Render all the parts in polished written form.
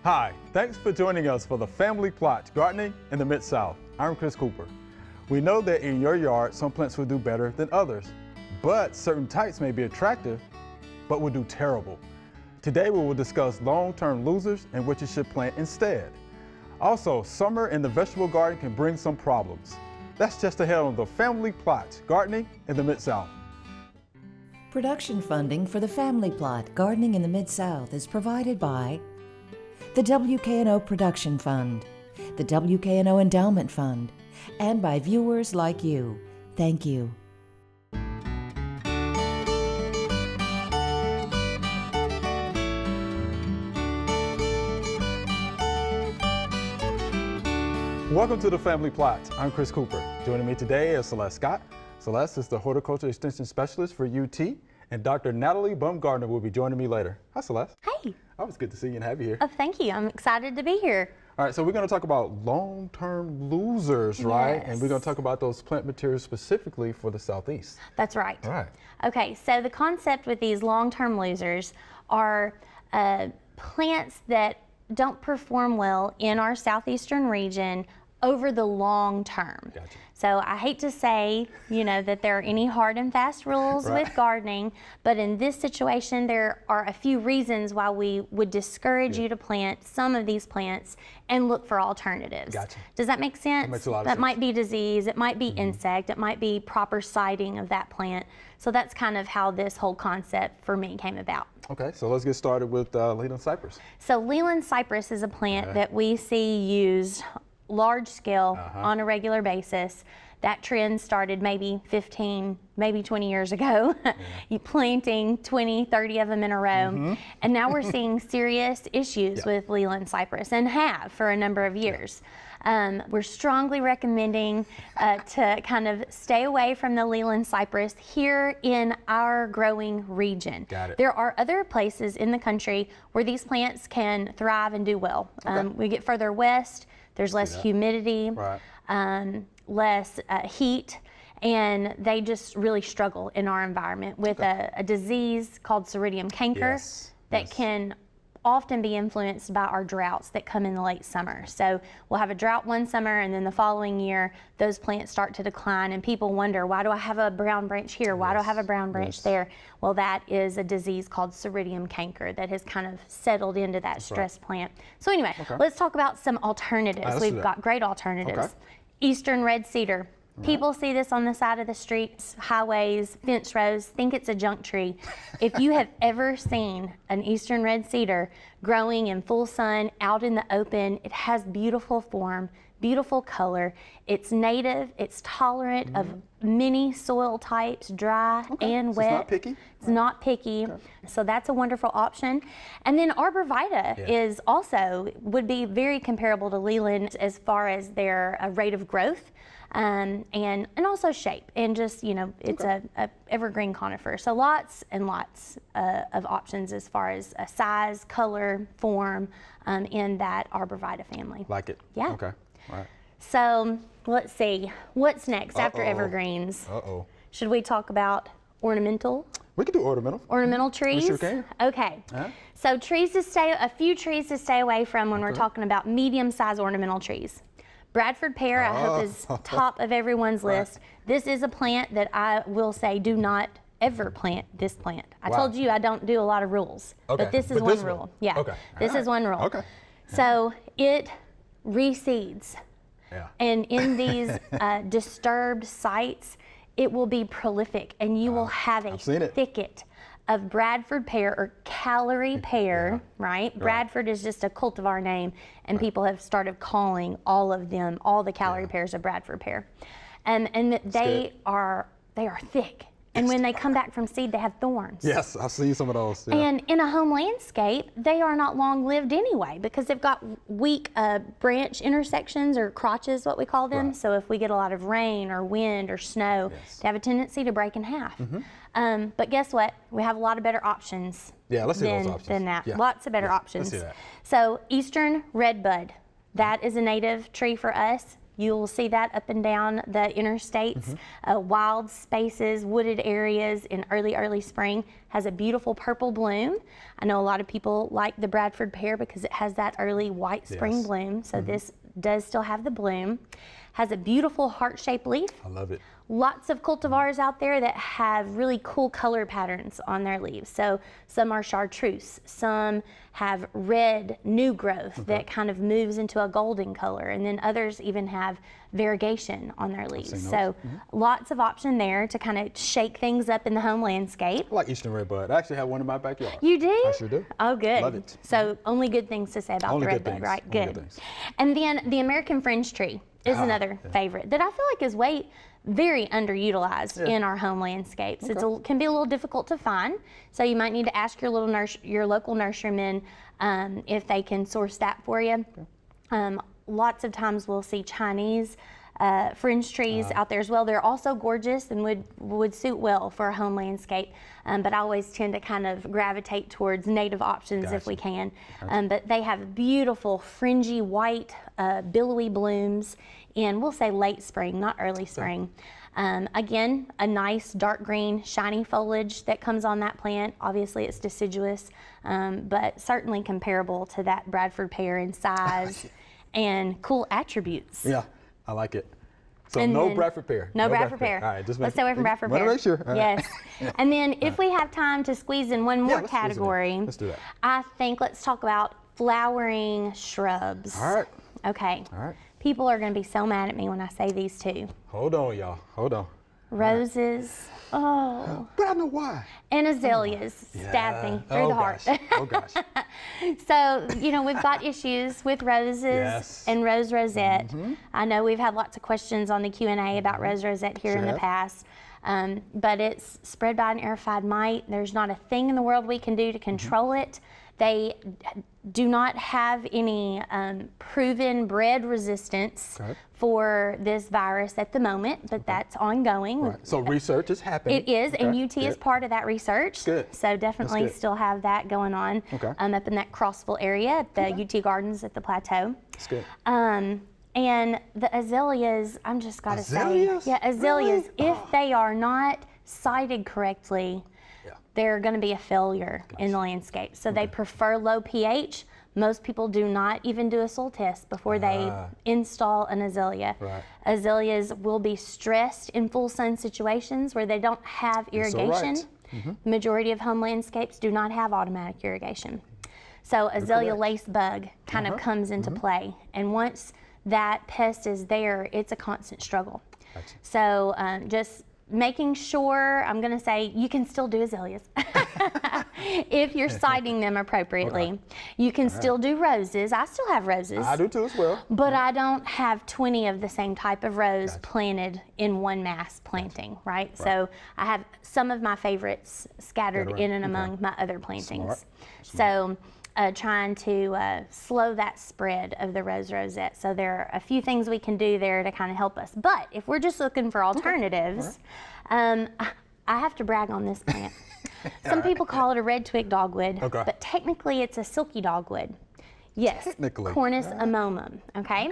Hi, thanks for joining us for the Family Plot, Gardening in the Mid-South. I'm Chris Cooper. We know that in your yard, some plants will do better than others, but certain types may be attractive, but will do terrible. Today we will discuss long-term losers and what you should plant instead. Also, summer in the vegetable garden can bring some problems. That's just ahead on the Family Plot, Gardening in the Mid-South. Production funding for the Family Plot, Gardening in the Mid-South is provided by the WKNO Production Fund, the WKNO Endowment Fund, and by viewers like you. Thank you. Welcome to the Family Plot. I'm Chris Cooper. Joining me today is Celeste Scott. Celeste is the Horticulture Extension Specialist for UT, and Dr. Natalie Baumgartner will be joining me later. Hi, Celeste. Hey. Oh, it's good to see you and have you here. Oh, thank you. I'm excited to be here. All right, so we're going to talk about long-term losers, right? Yes. And we're going to talk about those plant materials specifically for the Southeast. That's right. All right. Okay, so the concept with these long-term losers are plants that don't perform well in our southeastern region over the long term. Gotcha. So I hate to say, that there are any hard and fast rules Right. with gardening, but in this situation, there are a few reasons why we would discourage you to plant some of these plants and look for alternatives. Gotcha. Does that make sense? That makes a lot of That sense. might be disease, it might be insect, it might be proper siting of that plant. So that's kind of how this whole concept for me came about. Okay, so let's get started with Leland cypress. So Leland cypress is a plant that we see used large scale on a regular basis. That trend started maybe 15, maybe 20 years ago. You planting 20, 30 of them in a row. And now we're seeing serious issues with Leland cypress, and have for a number of years. We're strongly recommending to kind of stay away from the Leland cypress here in our growing region. Got it. There are other places in the country where these plants can thrive and do well. We get further west, there's less humidity, Right. less heat, and they just really struggle in our environment with a disease called Ceridium canker that can often be influenced by our droughts that come in the late summer. So we'll have a drought one summer, and then the following year those plants start to decline, and people wonder, why do I have a brown branch here? Why do I have a brown branch there? Well, that is a disease called Ceridium canker that has kind of settled into that stress plant. So anyway, let's talk about some alternatives. let's do We've that. got great alternatives. Okay. Eastern red cedar. People see this on the side of the streets, highways, fence rows, think it's a junk tree. If you have ever seen an eastern red cedar growing in full sun out in the open, it has beautiful form, beautiful color. It's native, it's tolerant of many soil types, dry and So wet. it's not picky? It's not picky, so that's a wonderful option. And then arborvitae is also, would be very comparable to Leland as far as their rate of growth. And also shape, and just, it's a evergreen conifer. So lots and lots of options as far as size, color, form in that arborvitae family. Like it? Yeah. Okay, all right. So let's see, what's next after evergreens? Uh-oh. Should we talk about ornamental? We can do ornamental. Ornamental trees? sure can. Okay. So a few trees to stay away from when we're talking about medium-sized ornamental trees. Bradford pear, I hope, is top of everyone's list. This is a plant that I will say, do not ever plant this plant. I told you I don't do a lot of rules, but this is one rule. Yeah, Okay. this is one rule. Okay. So it reseeds. Yeah. And in these disturbed sites, it will be prolific, and you will have a I've seen it. thicket of Bradford pear or calorie pear, right? Bradford is just a cultivar name, and people have started calling all of them, all the calorie pears, a Bradford pear. And they are thick. And when they come back from seed, they have thorns. Yes, I've seen some of those. Yeah. And in a home landscape, they are not long lived anyway, because they've got weak branch intersections, or crotches, what we call them. Right. So if we get a lot of rain or wind or snow, they have a tendency to break in half. But guess what? We have a lot of better options. Yeah, let's see those than, options. than that. Yeah. Lots of better Yeah, options. let's see that. So eastern redbud, that is a native tree for us. You'll see that up and down the interstates, wild spaces, wooded areas in early spring. Has a beautiful purple bloom. I know a lot of people like the Bradford pear because it has that early white spring bloom. So this does still have the bloom. Has a beautiful heart-shaped leaf. I love it. Lots of cultivars out there that have really cool color patterns on their leaves. So some are chartreuse, some have red new growth that kind of moves into a golden color, and then others even have variegation on their leaves. So lots of option there to kind of shake things up in the home landscape. I like Eastern Red Bud. I actually have one in my backyard. You do? I sure do. Oh, good. Love it. So only good things to say about Only the good red bud, things. right? Only Good. good things. And then the American fringe tree is another favorite that I feel like is very underutilized in our home landscapes. It can be a little difficult to find, so you might need to ask your local nurseryman if they can source that for you. Lots of times we'll see Chinese fringe trees out there as well. They're also gorgeous and would suit well for a home landscape, but I always tend to kind of gravitate towards native options if we can. But they have beautiful fringy white billowy blooms in, we'll say, late spring, not early spring. Again, a nice dark green shiny foliage that comes on that plant. Obviously it's deciduous, but certainly comparable to that Bradford pear in size and cool attributes. Yeah, I like it. So And no then- Bradford pear. No Bradford pear. All right, just Let's stay away from Bradford pear. Want to make sure. All right. Yes. And then if we have time to squeeze in one more let's squeeze it in. category, Let's do that. I think let's talk about flowering shrubs. All right. Okay. All right. People are going to be so mad at me when I say these two. Hold on, y'all. Hold on. Roses, But I know why. and azaleas stab me through the heart. Gosh. Oh gosh. So, we've got issues with roses Yes. and rose rosette. I know we've had lots of questions on the Q&A about rose rosette here in the have. past, but it's spread by an aerified mite. There's not a thing in the world we can do to control it. They do not have any proven bred resistance for this virus at the moment, but that's ongoing. Right. So research is happening. It is, and UT is Good. part of that research. Good. So definitely good. still have that going on Okay. up in that Crossville area at the UT Gardens at the Plateau. That's good. And the azaleas, I'm just gotta Azaleas? say, yeah, azaleas, Really? if they are not sited correctly, they're gonna be a failure in the landscape. So they prefer low pH. Most people do not even do a soil test before they install an azalea. Right. Azaleas will be stressed in full sun situations where they don't have so right. irrigation. The majority of home landscapes do not have automatic irrigation. So azalea lace bug kind of comes into play. And once that pest is there, it's a constant struggle. Gotcha. So just making sure, I'm going to say you can still do azaleas if you're siting them appropriately. You can still do roses. I still have roses. I do too as well. But I don't have 20 of the same type of rose planted in one mass planting, right? So I have some of my favorites scattered in and among my other plantings. So trying to slow that spread of the rose rosette. So there are a few things we can do there to kind of help us. But if we're just looking for alternatives, I have to brag on this plant. Some people call it a red twig dogwood, but technically it's a silky dogwood. Yes, Technically. Cornus amomum, okay?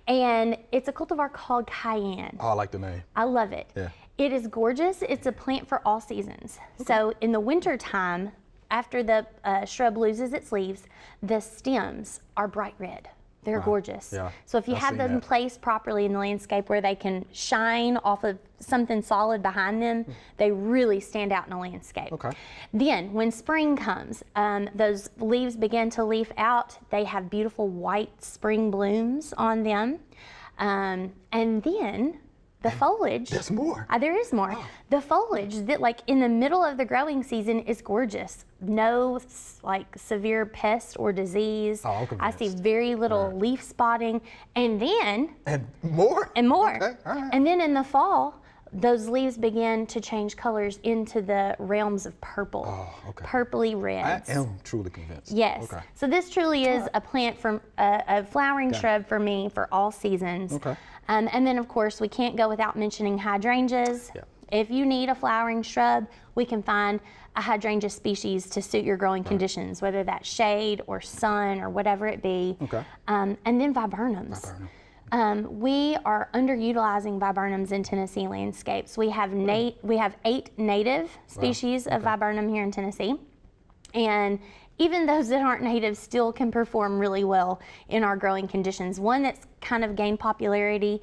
And it's a cultivar called cayenne. Oh, I like the name. I love it. Yeah. It is gorgeous. It's a plant for all seasons. So in the winter time, after the shrub loses its leaves, the stems are bright red. They're gorgeous. Yeah, So if you I've have seen them that. placed properly in the landscape where they can shine off of something solid behind them, they really stand out in a landscape. Okay. Then when spring comes, those leaves begin to leaf out. They have beautiful white spring blooms on them. And then the foliage. There's more. There is more. The foliage that like in the middle of the growing season is gorgeous. No like severe pest or disease. Oh, I'm I see convinced. very little leaf spotting. And then, And more? and more. Okay, all right. And then in the fall, those leaves begin to change colors into the realms of purple. Oh, okay. Purpley I reds. am truly convinced. Yes. Okay. So this truly is a plant from a flowering shrub for me for all seasons. Okay. And then of course we can't go without mentioning hydrangeas. Yeah. If you need a flowering shrub, we can find a hydrangea species to suit your growing conditions, whether that's shade or sun or whatever it be. Okay. And then viburnums. We are underutilizing viburnums in Tennessee landscapes. We have 8 native species of viburnum here in Tennessee, and even those that aren't native still can perform really well in our growing conditions. One that's kind of gained popularity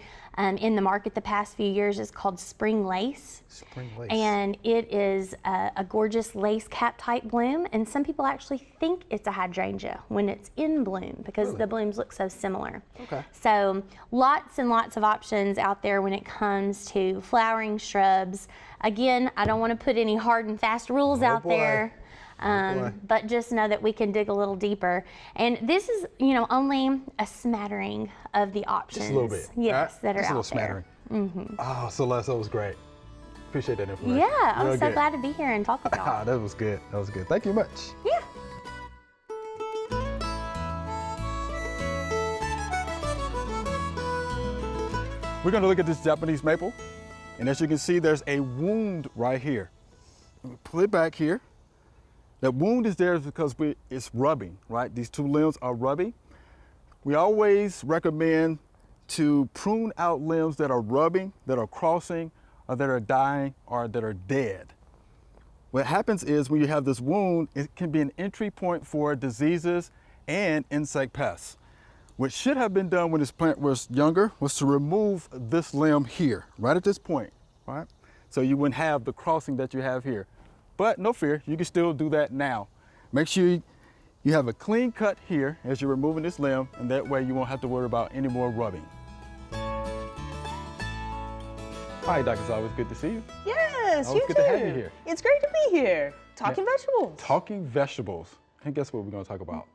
in the market the past few years is called spring lace. Spring lace. And it is a gorgeous lace cap type bloom, and some people actually think it's a hydrangea when it's in bloom because the blooms look so similar. Okay. So lots and lots of options out there when it comes to flowering shrubs. Again, I don't want to put any hard and fast rules out there. But just know that we can dig a little deeper. And this is, only a smattering of the options. Just a little bit. Yes, that are just a little out there. smattering. Oh, Celeste, that was great. Appreciate that information. Yeah, I'm Real so good. glad to be here and talk with y'all. That was good. That was good. Thank you much. Yeah. We're going to look at this Japanese maple. And as you can see, there's a wound right here. Let me pull it back here. That wound is there because it's rubbing, right? These two limbs are rubbing. We always recommend to prune out limbs that are rubbing, that are crossing, or that are dying, or that are dead. What happens is when you have this wound, it can be an entry point for diseases and insect pests. What should have been done when this plant was younger was to remove this limb here, right at this point, right? So you wouldn't have the crossing that you have here. But no fear, you can still do that now. Make sure you have a clean cut here as you're removing this limb, and that way you won't have to worry about any more rubbing. Hi, Doc, it's always good to see you. Yes, Always you good too. to have you here. It's great to be here. Talking vegetables. Talking vegetables. And guess what we're going to talk about?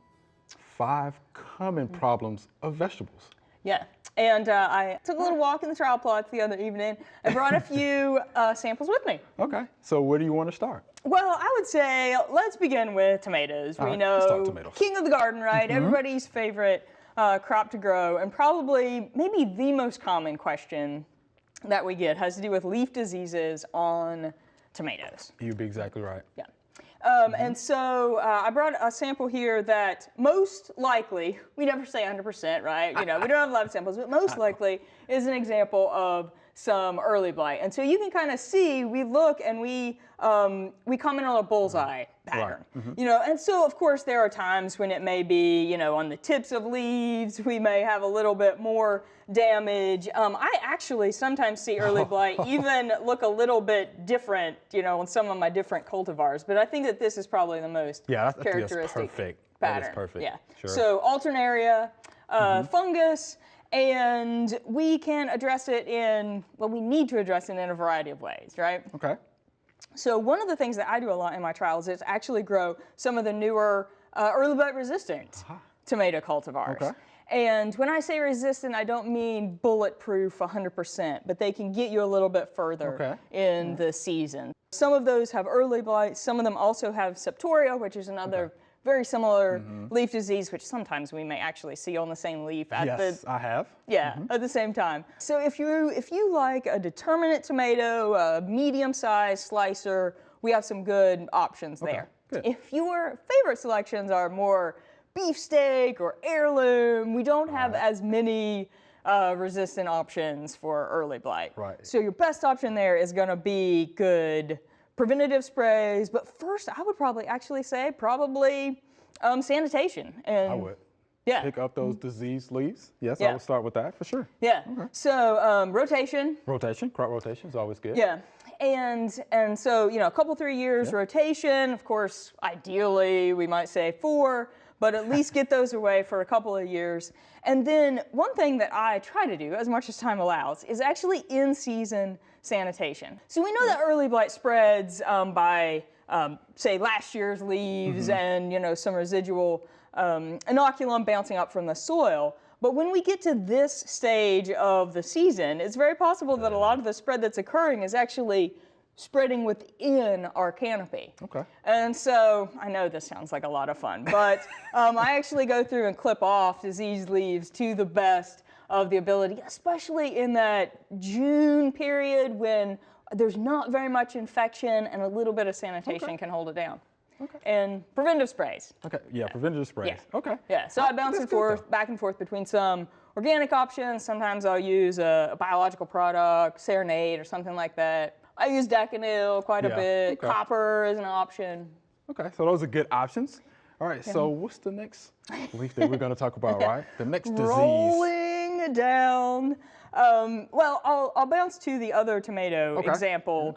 5 common problems of vegetables. Yeah. And I took a little walk in the trial plots the other evening. I brought a few samples with me. Okay, so where do you want to start? Well, I would say let's begin with tomatoes. All We right, let's start know with tomatoes. king of the garden, right? Everybody's favorite crop to grow, and probably maybe the most common question that we get has to do with leaf diseases on tomatoes. You'd be exactly right. Yeah. And so I brought a sample here that most likely, we never say 100%, right? We don't have a lot of samples, but most likely is an example of some early blight. And so you can kind of see, we look and we comment on a bullseye pattern. And so of course there are times when it may be, on the tips of leaves, we may have a little bit more damage. I actually sometimes see early blight even look a little bit different, on some of my different cultivars, but I think that this is probably the most characteristic perfect. pattern. That is perfect. Yeah. Sure. So alternaria, fungus, and we can address it we need to address it in a variety of ways, right? Okay. So one of the things that I do a lot in my trials is actually grow some of the newer early blight resistant tomato cultivars. Okay. And when I say resistant, I don't mean bulletproof 100%, but they can get you a little bit further in the season. Some of those have early blight. Some of them also have septoria, which is another very similar leaf disease, which sometimes we may actually see on the same leaf at I have. at the same time. So if you like a determinate tomato, a medium-sized slicer, we have some good options there. Good. If your favorite selections are more beefsteak or heirloom, we don't have as many resistant options for early blight. Right. So your best option there is going to be good preventative sprays, but first I would probably actually say sanitation. And I would. Yeah. Pick up those diseased leaves. Yes, I Yeah. would start with that for sure. Yeah. So rotation. Rotation, crop rotation is always good. Yeah. And so, a couple, 3 years rotation. Of course, ideally, we might say 4, but at least get those away for a couple of years. And then one thing that I try to do, as much as time allows, is actually in-season sanitation. So we know that early blight spreads by, say, last year's leaves and, some residual inoculum bouncing up from the soil. But when we get to this stage of the season, it's very possible that a lot of the spread that's occurring is actually spreading within our canopy. Okay. And so, I know this sounds like a lot of fun, but I actually go through and clip off diseased leaves to the best of the ability, especially in that June period when there's not very much infection and a little bit of sanitation can hold it down. Okay. And preventive sprays. Okay. Yeah, preventative sprays. Yeah. Okay. Yeah. So I bounce That's good, back and forth between some organic options. Sometimes I'll use a biological product, Serenade or something like that. I use Daconil quite a bit. Okay. Copper is an option. Okay, so those are good options. All right, so what's the next leaf that we're going to talk about, right? The next disease. Rolling down. Well, I'll bounce to the other tomato example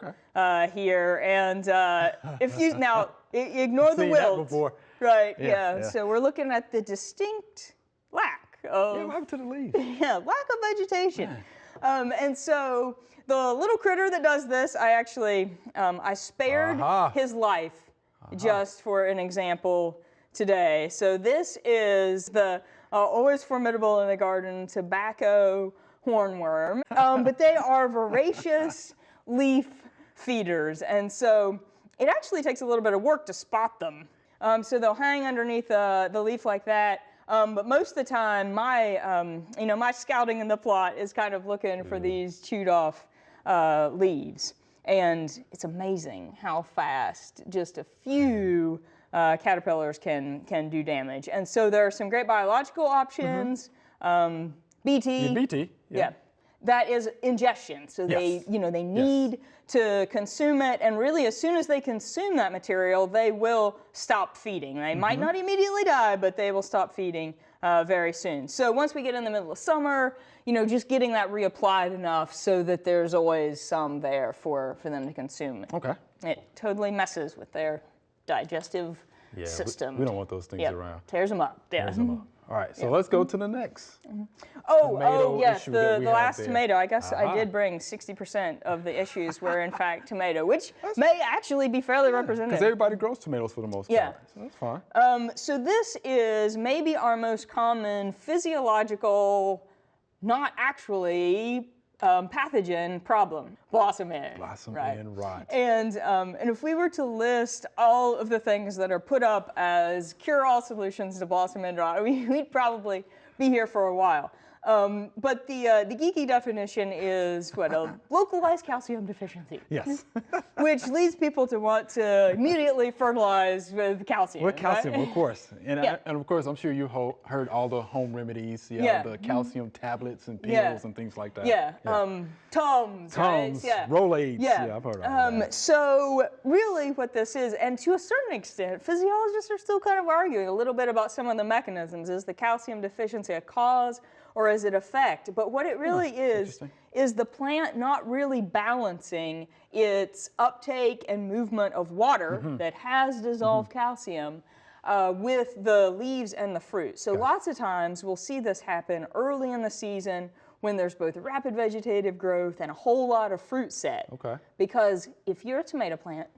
here, and if you now ignore the Seen that wilt, before. right? Yeah, yeah. So we're looking at the distinct lack of Yeah, what happened to the leaves? lack of vegetation, and so the little critter that does this, I actually I spared his life just for an example today. So this is the always formidable in the garden tobacco hornworm, but they are voracious leaf feeders, and so it actually takes a little bit of work to spot them. So they'll hang underneath the leaf like that, but most of the time my scouting in the plot is kind of looking for these chewed off leaves, and it's amazing how fast just a few caterpillars can do damage. And so there are some great biological options. BT. BT. Yeah. That is ingestion. So they need to consume it, and really as soon as they consume that material, they will stop feeding. They might not immediately die, but they will stop feeding very soon. So once we get in the middle of summer, just getting that reapplied enough so that there's always some there for them to consume. Okay. It totally messes with their digestive system. We don't want those things around. Tears them up. Yeah. Tears them up. All right, so let's go to the next. Oh, yes, issue that the we had last there. tomato. I guess I did bring 60% of the issues were in fact tomato, which may actually be fairly representative. Because everybody grows tomatoes for the most Yeah. part, so that's fine. So this is maybe our most common physiological, not actually pathogen problem, blossom end. Blossom right? end rot. And if we were to list all of the things that are put up as cure-all solutions to blossom end rot, we'd probably be here for a while. But the geeky definition is a localized calcium deficiency. Yes. Which leads people to want to immediately fertilize with calcium. With calcium, right? of course. And, Yeah. and of course, I'm sure you heard all the home remedies, Yeah. the calcium tablets and pills Yeah. and things like that. Yeah. Tums. Right? Tums, Yeah. Rolaids. Yeah. I've heard all that. So really what this is, and to a certain extent, physiologists are still kind of arguing a little bit about some of the mechanisms. Is the calcium deficiency a cause or is it effect? But what it really is the plant not really balancing its uptake and movement of water that has dissolved calcium with the leaves and the fruit. So lots of times we'll see this happen early in the season when there's both rapid vegetative growth and a whole lot of fruit set. Okay. Because if you're a tomato plant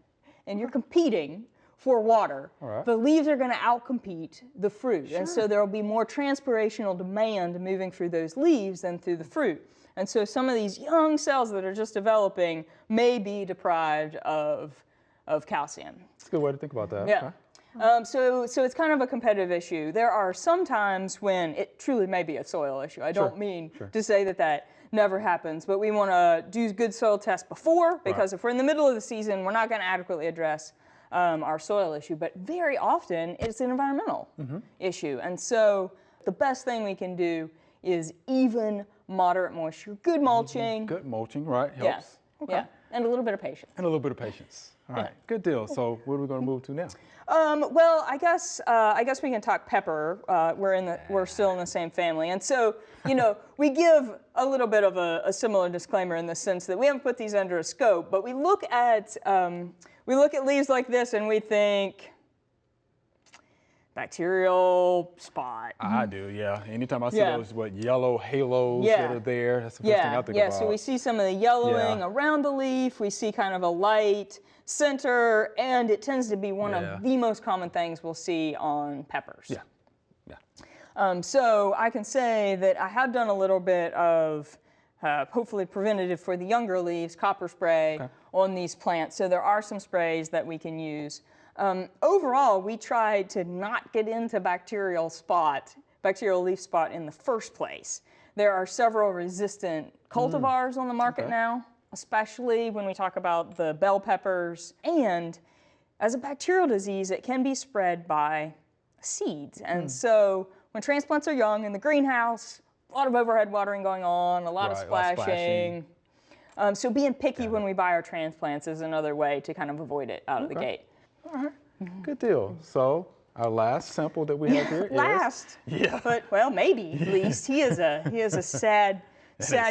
and you're competing for water, right. the leaves are going to outcompete the fruit. And so there will be more transpirational demand moving through those leaves than through the fruit. And so some of these young cells that are just developing may be deprived of calcium. That's a good way to think about that. Yeah. Okay. So it's kind of a competitive issue. There are some times when it truly may be a soil issue. I don't mean to say that never happens, but we want to do good soil tests before, because if we're in the middle of the season, we're not going to adequately address our soil issue. But very often it's an environmental issue. And so the best thing we can do is even moderate moisture, good mulching. Good mulching, right? Helps. Yeah. Okay. Yeah. And a little bit of patience. And a little bit of patience. All right, good deal. So what are we going to move to now? Well, I guess we can talk pepper. We're still in the same family, and so we give a little bit of a similar disclaimer in the sense that we haven't put these under a scope, but we look at leaves like this and we think bacterial spot. I do, yeah. Anytime I see those yellow halos that are there, that's the first thing I think about. So we see some of the yellowing around the leaf. We see kind of a light center, and it tends to be one of the most common things we'll see on peppers. Yeah. So I can say that I have done a little bit of hopefully preventative for the younger leaves, copper spray on these plants. So there are some sprays that we can use. Overall, we try to not get into bacterial leaf spot in the first place. There are several resistant cultivars on the market now, especially when we talk about the bell peppers. And as a bacterial disease, it can be spread by seeds. And so when transplants are young in the greenhouse, a lot of overhead watering going on, a lot of Right, a lot of splashing. So being picky when we buy our transplants is another way to kind of avoid it out of the gate. All right. Good deal. So our last sample that we have here is Last, yeah. but well, maybe at least he is a sad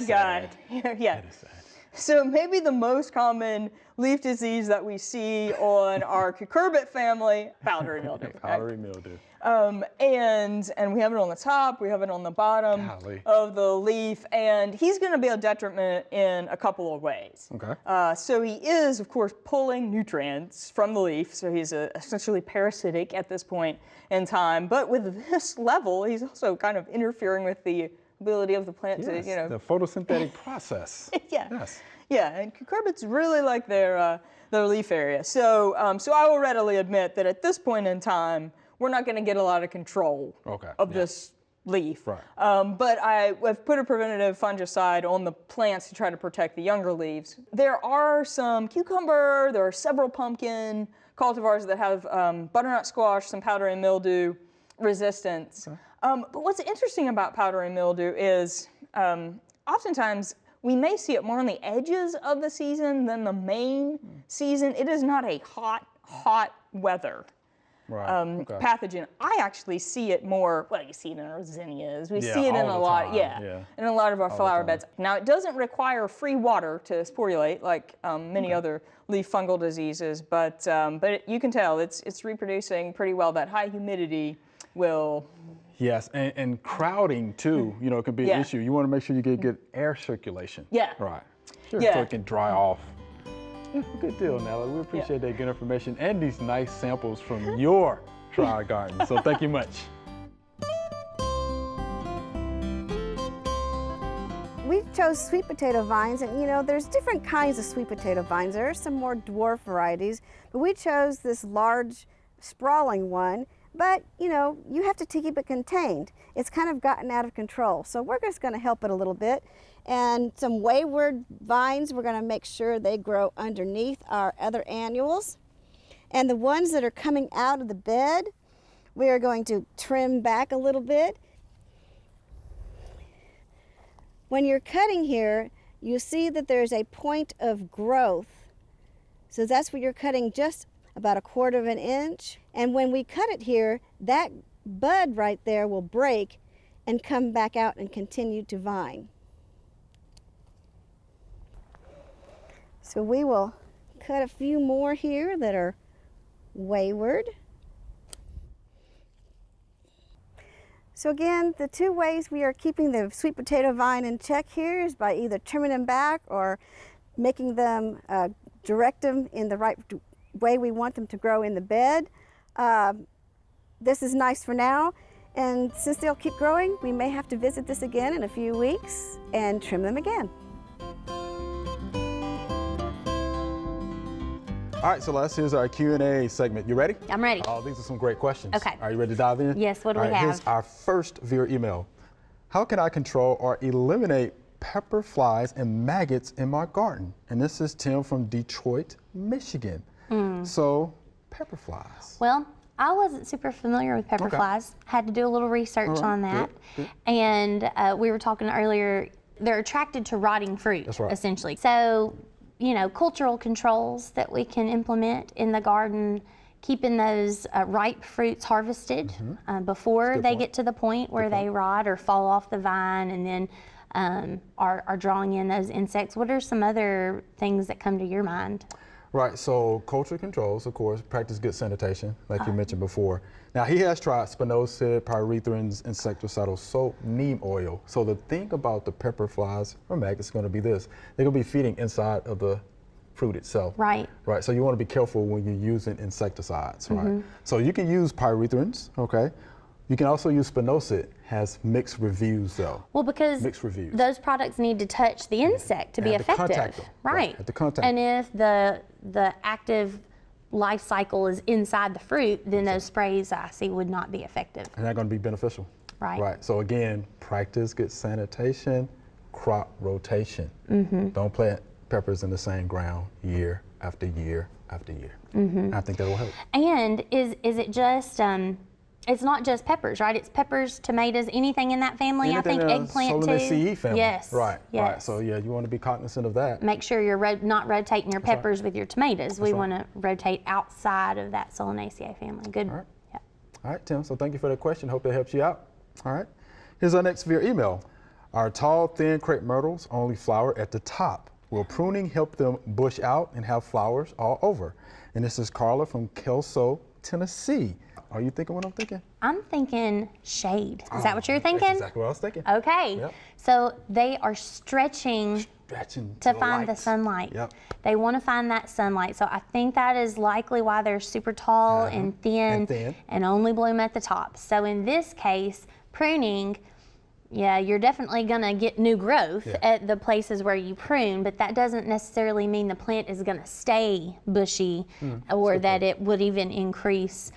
guy. Yeah. That is sad. So maybe the most common leaf disease that we see on our cucurbit family, powdery mildew. right? Powdery mildew. And we have it on the top, we have it on the bottom Golly. of the leaf, and he's going to be a detriment in a couple of ways. Okay. So he is, of course, pulling nutrients from the leaf, so he's essentially parasitic at this point in time. But with this level, he's also kind of interfering with the ability of the plant Yes, to, you know, the photosynthetic process. yeah. Yes. Yeah, and cucurbits really like their leaf area. So, so I will readily admit that at this point in time, we're not going to get a lot of control of this leaf. Right. But I've put a preventative fungicide on the plants to try to protect the younger leaves. There are some cucumber, there are several pumpkin cultivars that have butternut squash, some powdery mildew resistance. Okay. But what's interesting about powdery mildew is oftentimes we may see it more on the edges of the season than the main season. It is not a hot weather Right. pathogen. I actually see it more, well, you see it in our zinnias. We Yeah, see it in all a the lot, time, in a lot of our flower time. beds. Now, it doesn't require free water to sporulate like many other leaf fungal diseases, but you can tell it's reproducing pretty well. That high humidity will. Yes, and crowding too, you know, can be an Yeah. issue. You want to make sure you get good air circulation. Yeah. Right. Sure. Yeah. So it can dry off. Yeah, good deal, Nella. We appreciate that good information and these nice samples from your trial garden. So thank you much. We chose sweet potato vines, and you know, there's different kinds of sweet potato vines. There are some more dwarf varieties, but we chose this large, sprawling one. But you know, you have to keep it contained. It's kind of gotten out of control. So we're just going to help it a little bit. And some wayward vines, we're going to make sure they grow underneath our other annuals. And the ones that are coming out of the bed, we are going to trim back a little bit. When you're cutting here, you see that there's a point of growth. So that's where you're cutting just about 1/4 of an inch. And when we cut it here, that bud right there will break and come back out and continue to vine. So we will cut a few more here that are wayward. So again, the two ways we are keeping the sweet potato vine in check here is by either trimming them back or making them, direct them in the right way we want them to grow in the bed. This is nice for now, and since they'll keep growing, we may have to visit this again in a few weeks and trim them again. All right, Celeste, here's our Q&A segment. You ready? I'm ready. Oh, these are some great questions. Okay. Are you ready to dive in? Yes, what do All we right, have? Here's our first viewer email. How can I control or eliminate pepper flies and maggots in my garden? And this is Tim from Detroit, Michigan. So, pepper flies. Well, I wasn't super familiar with pepper Okay. flies. Had to do a little research All right, on that. good. And we were talking earlier, they're attracted to rotting fruit, That's right. essentially. So, you know, cultural controls that we can implement in the garden, keeping those ripe fruits harvested before good they point. get to the point where they rot or fall off the vine, and then are drawing in those insects. What are some other things that come to your mind? Right, so culture controls, of course, practice good sanitation, like you mentioned before. Now, he has tried spinosad, pyrethrins, insecticidal soap, neem oil. So the thing about the pepper flies or maggots is going to be this. They're going to be feeding inside of the fruit itself. Right. Right, so you want to be careful when you're using insecticides, right? So you can use pyrethrins, okay? You can also use spinosad, has mixed reviews though. Well, because Mixed reviews. those products need to touch the insect to be have to effective. contact them. Right. Right, have to contact And if the active life cycle is inside the fruit, then those sprays I see would not be effective. And they're going to be beneficial. Right. Right. So again, practice good sanitation, crop rotation. Don't plant peppers in the same ground year after year after year. I think that will help. And is it just It's not just peppers, right? It's peppers, tomatoes, anything in that family. I think eggplant too. Solanaceae family. Yes. Right. Yes. Right. So yeah, you want to be cognizant of that. Make sure you're not rotating your peppers with your tomatoes. We want to rotate outside of that Solanaceae family. Good. All right. Yeah. All right, Tim. So thank you for that question. Hope that helps you out. All right. Here's our next via email. Our tall, thin crepe myrtles only flower at the top. Will pruning help them bush out and have flowers all over? And this is Carla from Kelso, Tennessee. Are you thinking what I'm thinking? I'm thinking shade. Is that what you're thinking? That's exactly what I was thinking. Okay. Yep. So they are stretching Stretching to the find the light. sunlight. Yep. They want to find that sunlight. So I think that is likely why they're super tall and thin and only bloom at the top. So in this case, pruning, yeah, you're definitely going to get new growth at the places where you prune, but that doesn't necessarily mean the plant is going to stay bushy or that it would even increase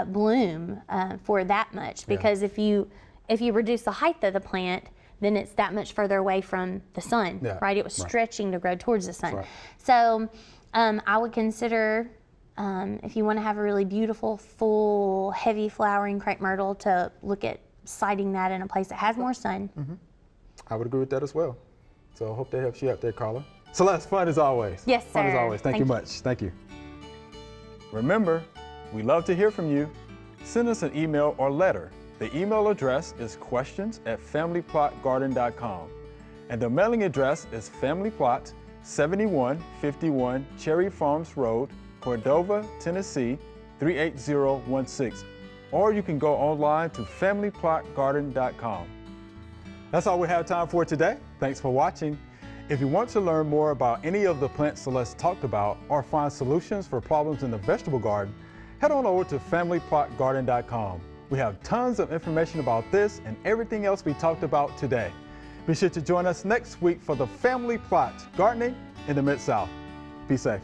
bloom for that much. Because if you reduce the height of the plant, then it's that much further away from the sun, right? It was stretching to grow towards the sun. Right. So I would consider, if you want to have a really beautiful, full, heavy flowering crepe myrtle, to look at siting that in a place that has more sun. I would agree with that as well. So I hope that helps you out there, Carla. Celeste, fun as always. Yes, Fun as sir. always. Thank you Thank you. much. Thank you. Remember, we love to hear from you. Send us an email or letter. The email address is questions@familyplotgarden.com. And the mailing address is Family Plot, 7151 Cherry Farms Road, Cordova, Tennessee, 38016. Or you can go online to familyplotgarden.com. That's all we have time for today. Thanks for watching. If you want to learn more about any of the plants Celeste talked about or find solutions for problems in the vegetable garden, head on over to familyplotgarden.com. We have tons of information about this and everything else we talked about today. Be sure to join us next week for the Family Plot, Gardening in the Mid-South. Be safe.